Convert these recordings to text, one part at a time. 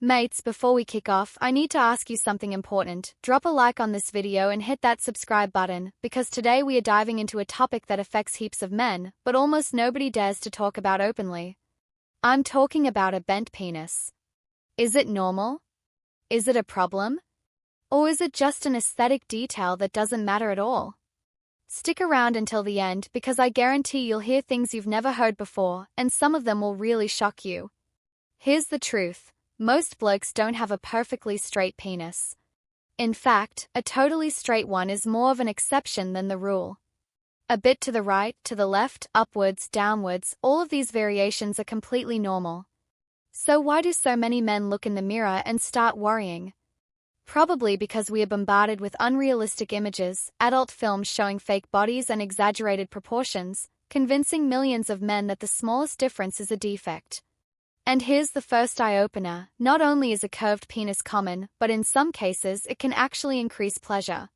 Mates, before we kick off, I need to ask you something important. Drop a like on this video and hit that subscribe button, because today we are diving into a topic that affects heaps of men, but almost nobody dares to talk about openly. I'm talking about a bent penis. Is it normal? Is it a problem? Or is it just an aesthetic detail that doesn't matter at all? Stick around until the end, because I guarantee you'll hear things you've never heard before, and some of them will really shock you. Here's the truth. Most blokes don't have a perfectly straight penis. In fact, a totally straight one is more of an exception than the rule. A bit to the right, to the left, upwards, downwards, all of these variations are completely normal. So why do so many men look in the mirror and start worrying? Probably because we are bombarded with unrealistic images, adult films showing fake bodies and exaggerated proportions, convincing millions of men that the smallest difference is a defect. And here's the first eye-opener: not only is a curved penis common, but in some cases it can actually increase pleasure.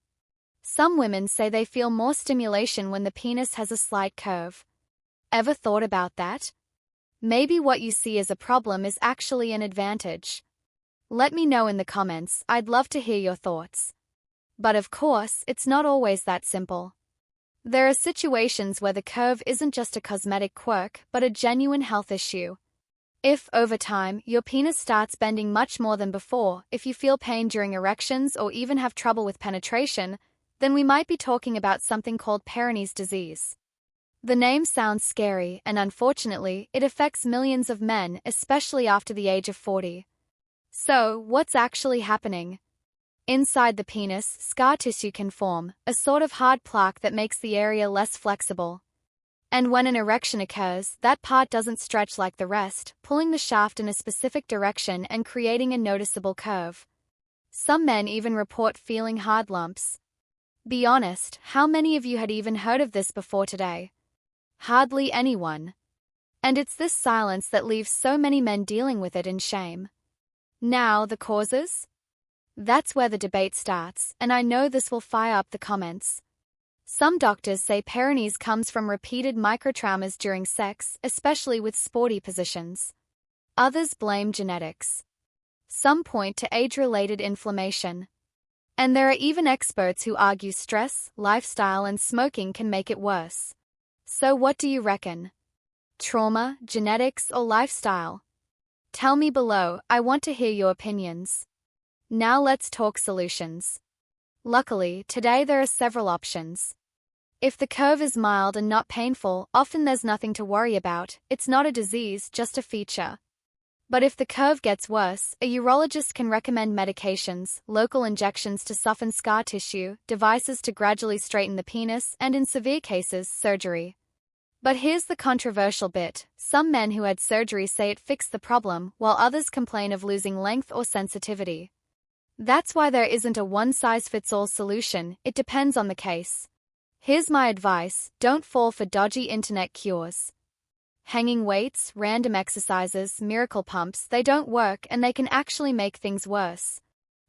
Some women say they feel more stimulation when the penis has a slight curve. Ever thought about that? Maybe what you see as a problem is actually an advantage. Let me know in the comments, I'd love to hear your thoughts. But of course, it's not always that simple. There are situations where the curve isn't just a cosmetic quirk, but a genuine health issue. If, over time, your penis starts bending much more than before, if you feel pain during erections or even have trouble with penetration, then we might be talking about something called Peyronie's disease. The name sounds scary, and unfortunately, it affects millions of men, especially after the age of 40. So, what's actually happening? Inside the penis, scar tissue can form, a sort of hard plaque that makes the area less flexible. And when an erection occurs, that part doesn't stretch like the rest, pulling the shaft in a specific direction and creating a noticeable curve. Some men even report feeling hard lumps. Be honest, how many of you had even heard of this before today? Hardly anyone. And it's this silence that leaves so many men dealing with it in shame. Now, the causes? That's where the debate starts, and I know this will fire up the comments. Some doctors say Peyronie's comes from repeated microtraumas during sex, especially with sporty positions. Others blame genetics. Some point to age-related inflammation. And there are even experts who argue stress, lifestyle, and smoking can make it worse. So what do you reckon? Trauma, genetics, or lifestyle? Tell me below, I want to hear your opinions. Now let's talk solutions. Luckily, today there are several options. If the curve is mild and not painful, often there's nothing to worry about. It's not a disease, just a feature. But if the curve gets worse, a urologist can recommend medications, local injections to soften scar tissue, devices to gradually straighten the penis, and in severe cases, surgery. But here's the controversial bit: some men who had surgery say it fixed the problem, while others complain of losing length or sensitivity. That's why there isn't a one-size-fits-all solution, it depends on the case. Here's my advice: don't fall for dodgy internet cures. Hanging weights, random exercises, miracle pumps, they don't work and they can actually make things worse.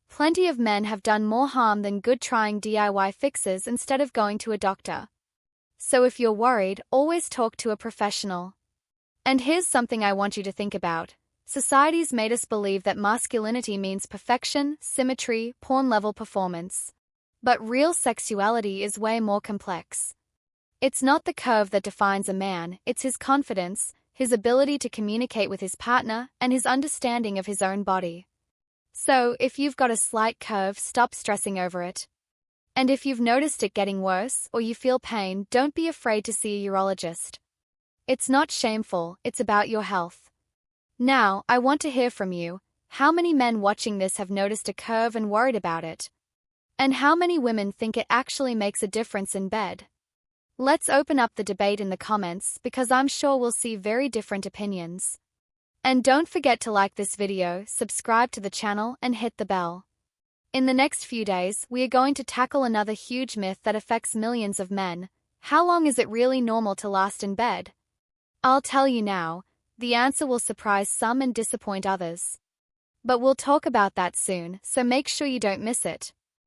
Plenty of men have done more harm than good trying DIY fixes instead of going to a doctor. So if you're worried, always talk to a professional. And here's something I want you to think about. Society's made us believe that masculinity means perfection, symmetry, porn-level performance. But real sexuality is way more complex. It's not the curve that defines a man, it's his confidence, his ability to communicate with his partner, and his understanding of his own body. So, if you've got a slight curve, stop stressing over it. And if you've noticed it getting worse, or you feel pain, don't be afraid to see a urologist. It's not shameful, it's about your health. Now, I want to hear from you. How many men watching this have noticed a curve and worried about it? And how many women think it actually makes a difference in bed? Let's open up the debate in the comments, because I'm sure we'll see very different opinions. And don't forget to like this video, subscribe to the channel, and hit the bell. In the next few days, we are going to tackle another huge myth that affects millions of men. How long is it really normal to last in bed? I'll tell you now. The answer will surprise some and disappoint others. But we'll talk about that soon, so make sure you don't miss it.